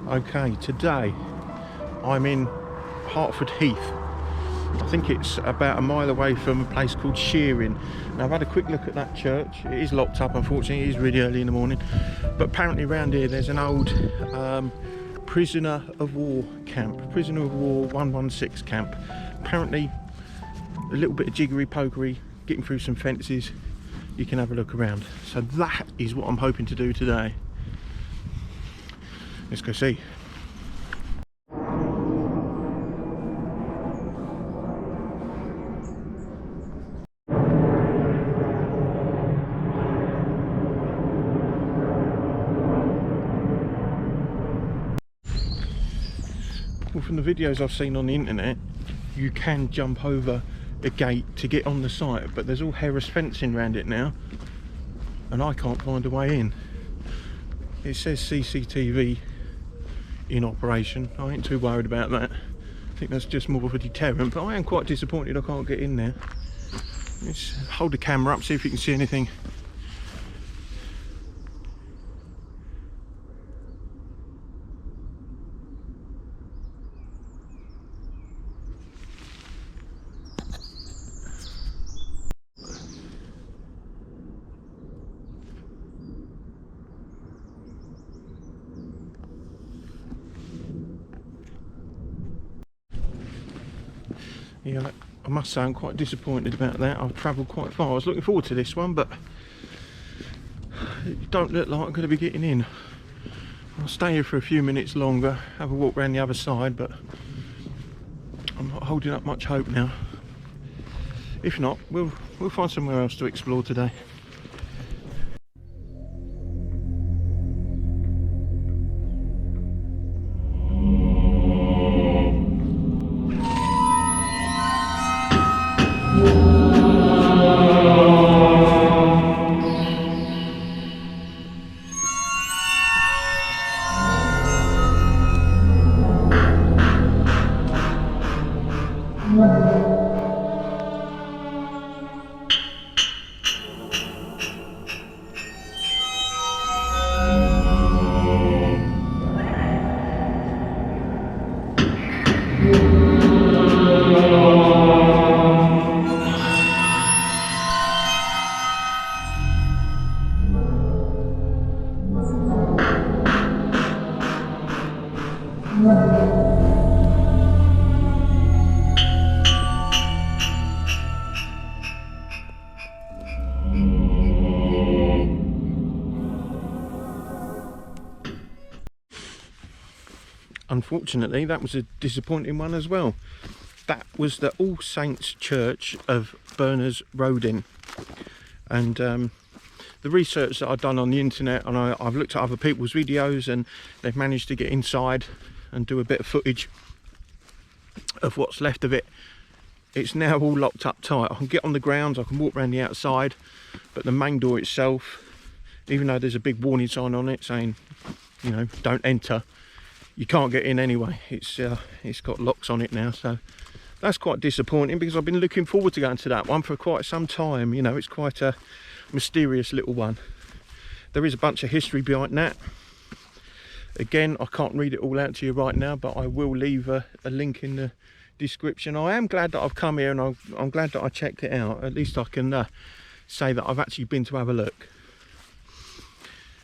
Okay, today I'm in Hertford Heath. I think it's about a mile away from a place called Shearing. Now I've had a quick look at that church. It is locked up, unfortunately. It is really early in the morning, but apparently around here there's an old prisoner of war camp, prisoner of war 116 camp. Apparently a little bit of jiggery pokery, getting through some fences. You can have a look around. So that is what I'm hoping to do today. Let's go see. Well, from the videos I've seen on the internet, you can jump over a gate to get on the site, but there's all Harris fencing around it now, and I can't find a way in. It says CCTV in operation. I ain't too worried about that. I think that's just more of a deterrent, but I am quite disappointed I can't get in there. Let's hold the camera up, see if you can see anything. Yeah, I must say I'm quite disappointed about that. I've travelled quite far. I was looking forward to this one, but it don't look like I'm going to be getting in. I'll stay here for a few minutes longer, have a walk around the other side, but I'm not holding up much hope now. If not, we'll find somewhere else to explore today. Unfortunately, that was a disappointing one as well. That was the All Saints Church of Berners Rodin, and the research that I've done on the internet, and I've looked at other people's videos, and they've managed to get inside and do a bit of footage of what's left of it. It's now all locked up tight. I can get on the grounds, I can walk around the outside, but the main door itself, even though there's a big warning sign on it saying, you know, don't enter, you can't get in anyway. It's got locks on it now, so that's quite disappointing, because I've been looking forward to going to that one for quite some time. You know, it's quite a mysterious little one. There is a bunch of history behind that. Again, I can't read it all out to you right now, but I will leave a link in the description. I am glad that I've come here, and I'm glad that I checked it out. At least I can say that I've actually been to have a look.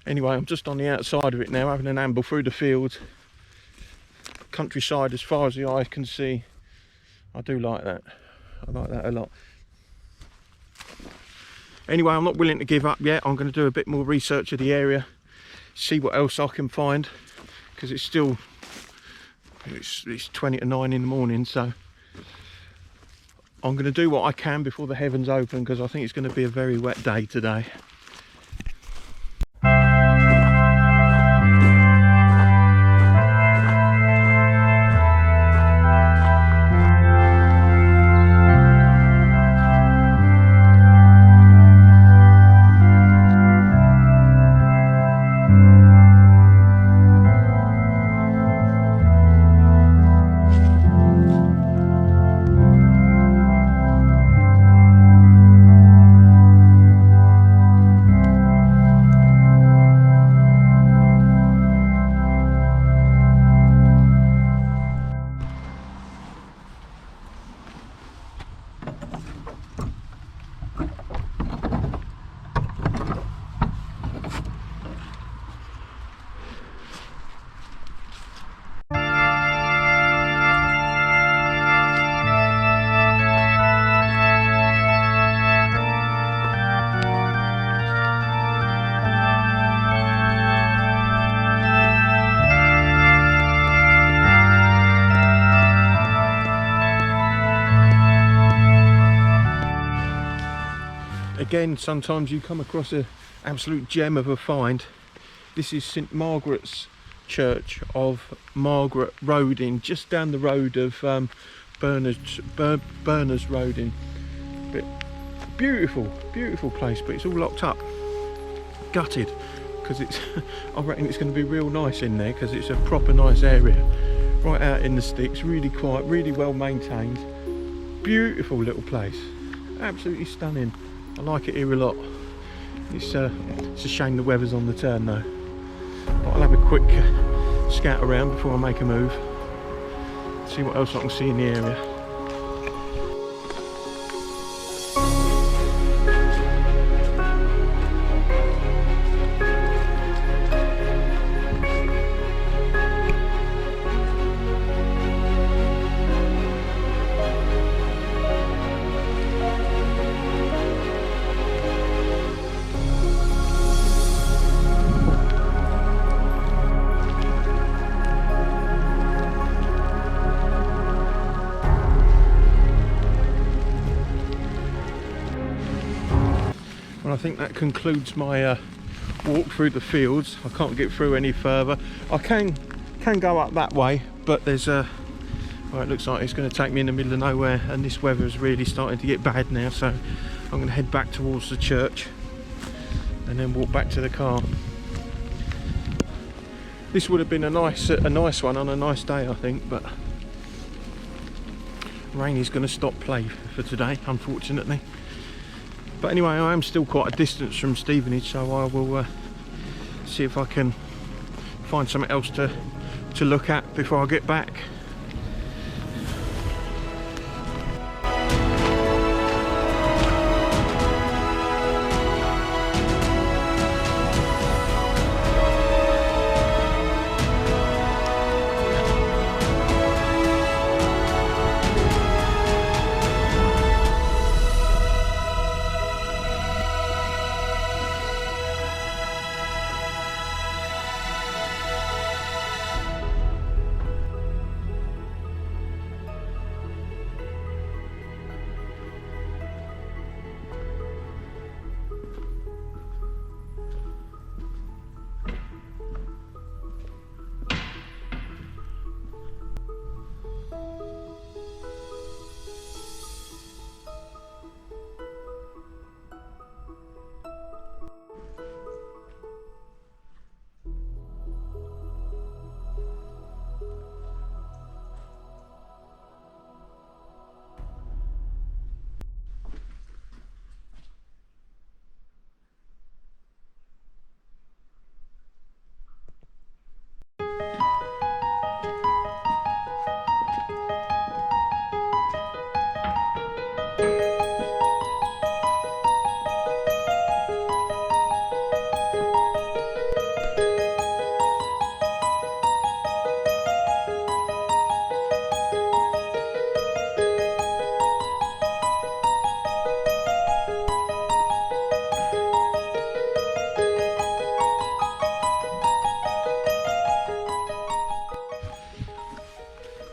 Anyway, I'm just on the outside of it now, having an amble through the fields. Countryside as far as the eye can see. I do like that. I like that a lot. Anyway, I'm not willing to give up yet. I'm going to do a bit more research of the area, see what else I can find, because it's 20 to 9 in the morning, so I'm going to do what I can before the heavens open, because I think it's going to be a very wet day today. Again, sometimes you come across an absolute gem of a find. This is St Margaret's Church of Margaret Rodin, just down the road of Berners Rodin. But beautiful place, but it's all locked up, gutted, because it's I reckon it's going to be real nice in there, because it's a proper nice area, right out in the sticks, really quiet, really well maintained, beautiful little place, absolutely stunning. I like it here a lot. It's a shame the weather's on the turn though. But I'll have a quick scout around before I make a move, see what else I can see in the area. Well, I think that concludes my walk through the fields. I can't get through any further. I can go up that way, but there's well, it looks like it's going to take me in the middle of nowhere, and this weather is really starting to get bad now, so I'm going to head back towards the church and then walk back to the car. This would have been a nice one on a nice day, I think, but rain is going to stop play for today, unfortunately. But anyway, I am still quite a distance from Stevenage, so I will see if I can find something else to look at before I get back.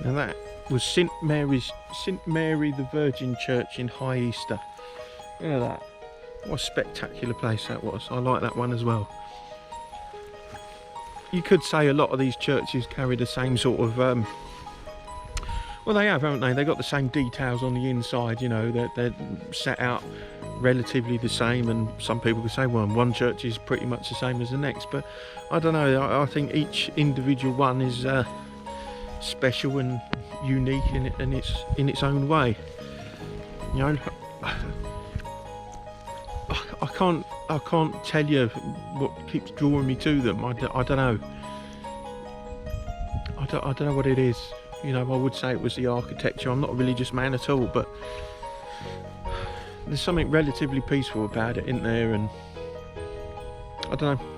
Now was St Mary the Virgin Church in High Easter. Look at that. What a spectacular place that was. I like that one as well. You could say a lot of these churches carry the same sort of well, they have, haven't they? They've got the same details on the inside, you know, they're set out relatively the same, and some people could say, well, one church is pretty much the same as the next, but I don't know, I think each individual one is special and unique in its own way. You know, I can't tell you what keeps drawing me to them. I don't know. I don't know what it is. You know, I would say it was the architecture. I'm not a religious man at all, but there's something relatively peaceful about it, isn't there? And I don't know.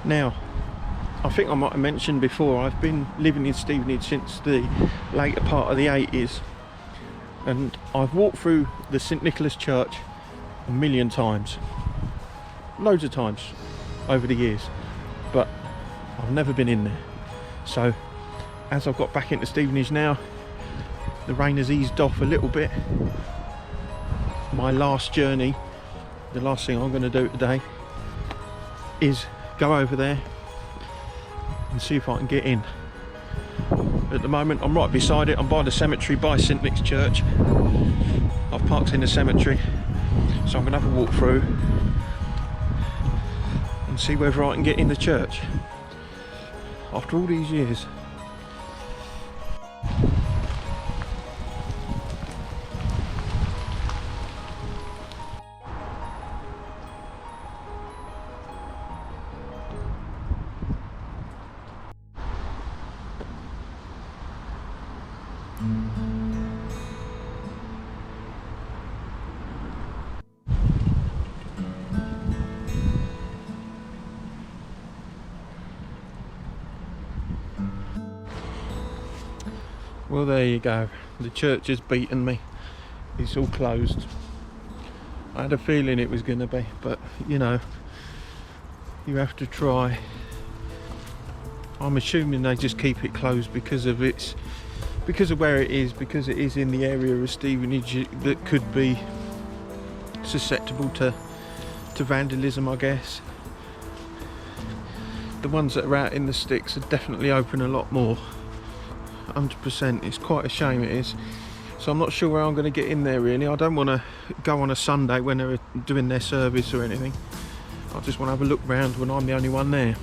Now, I think I might have mentioned before, I've been living in Stevenage since the later part of the 80s, and I've walked through the St Nicholas Church a million times, loads of times over the years, but I've never been in there. So as I've got back into Stevenage now, the rain has eased off a little bit. My last journey, the last thing I'm going to do today is go over there and see if I can get in. At the moment I'm right beside it. I'm by the cemetery, by St Nick's Church. I've parked in the cemetery, so I'm going to have a walk through and see whether I can get in the church after all these years. Well, there you go. The church has beaten me. It's all closed. I had a feeling it was going to be, but you know, you have to try. I'm assuming they just keep it closed because of where it is, because it is in the area of Stevenage that could be susceptible to vandalism, I guess. The ones that are out in the sticks are definitely open a lot more. 100%. It's quite a shame, it is. So I'm not sure where I'm going to get in there really. I don't want to go on a Sunday when they're doing their service or anything. I just want to have a look round when I'm the only one there.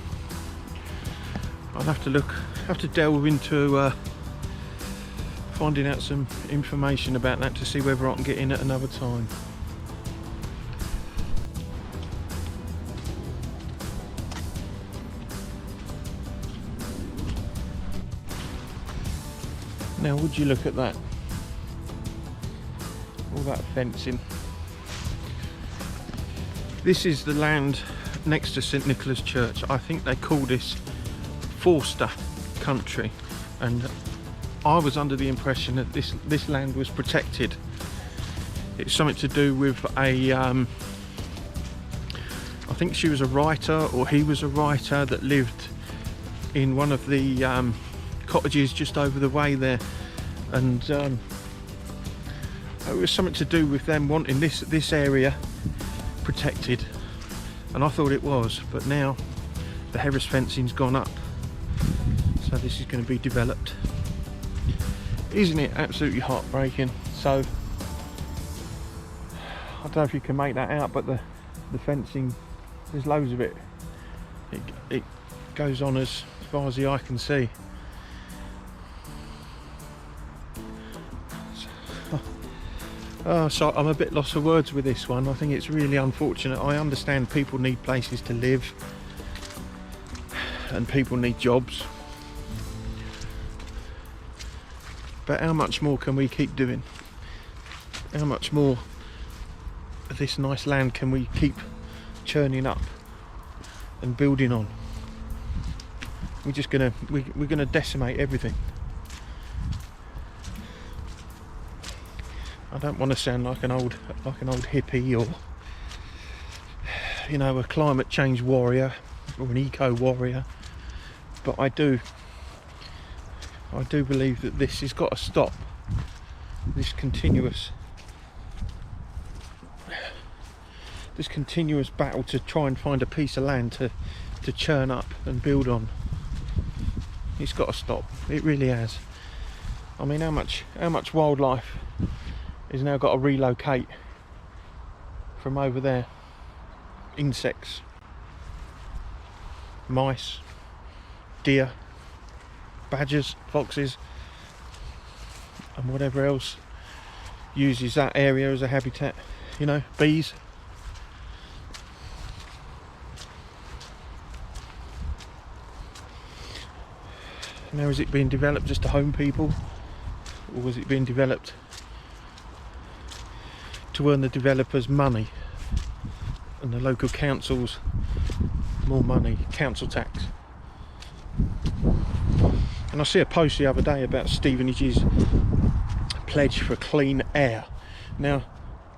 I'll have to delve into finding out some information about that to see whether I can get in at another time. Now, would you look at that? All that fencing. This is the land next to St Nicholas Church. I think they call this Forster country, and I was under the impression that this land was protected. It's something to do with a I think she was a writer, or he was a writer, that lived in one of the cottages just over the way there, and it was something to do with them wanting this area protected, and I thought it was, but now the Harris fencing's gone up, so this is going to be developed. Isn't it absolutely heartbreaking? So I don't know if you can make that out, but the fencing, there's loads of it. It goes on as far as the eye can see. So I'm a bit lost for words with this one. I think it's really unfortunate. I understand people need places to live and people need jobs, but how much more can we keep doing? How much more of this nice land can we keep churning up and building on? We're gonna decimate everything. I don't want to sound like an old hippie, or you know, a climate change warrior or an eco warrior, but I do believe that this has got to stop. This continuous battle to try and find a piece of land to churn up and build on. It's got to stop. It really has. I mean, how much wildlife has now got to relocate from over there? Insects, mice, deer, badgers, foxes, and whatever else uses that area as a habitat, you know, bees. Now, is it being developed just to home people, or was it being developed to earn the developers money and the local councils more money, council tax? And I see a post the other day about Stevenage's pledge for clean air. Now,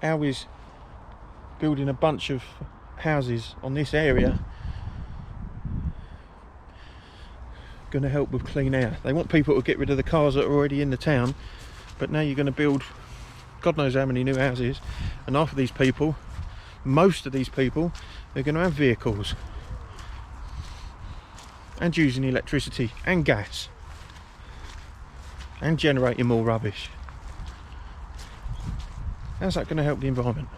how is building a bunch of houses on this area going to help with clean air? They want people to get rid of the cars that are already in the town, but now you're going to build God knows how many new houses, and half of these people, most of these people, they're going to have vehicles and using electricity and gas and generating more rubbish. How's that going to help the environment?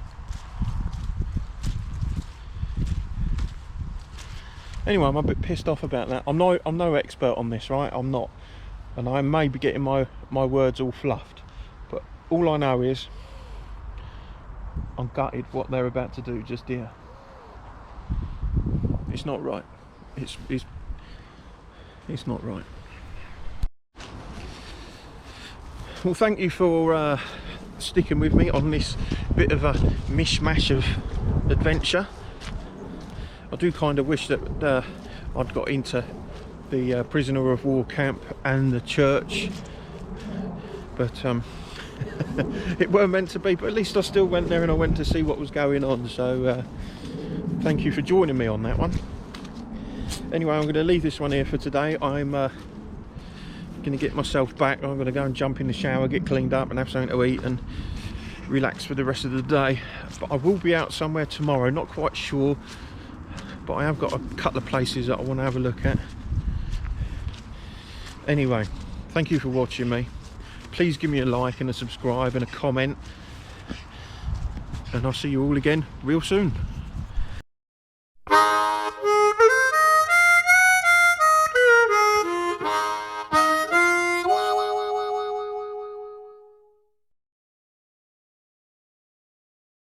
Anyway, I'm a bit pissed off about that. I'm no expert on this, right? I'm not, and I may be getting my words all fluffed, but all I know is I'm gutted what they're about to do just here. It's not right. It's not right. Well, thank you for sticking with me on this bit of a mishmash of adventure. I do kind of wish that I'd got into the prisoner of war camp and the church, but it weren't meant to be. But at least I still went there, and I went to see what was going on. So thank you for joining me on that one. Anyway, I'm going to leave this one here for today. I'm going to get myself back. I'm going to go and jump in the shower, get cleaned up, and have something to eat and relax for the rest of the day. But I will be out somewhere tomorrow, not quite sure, but I have got a couple of places that I want to have a look at. Anyway, thank you for watching me. Please give me a like and a subscribe and a comment, and I'll see you all again real soon.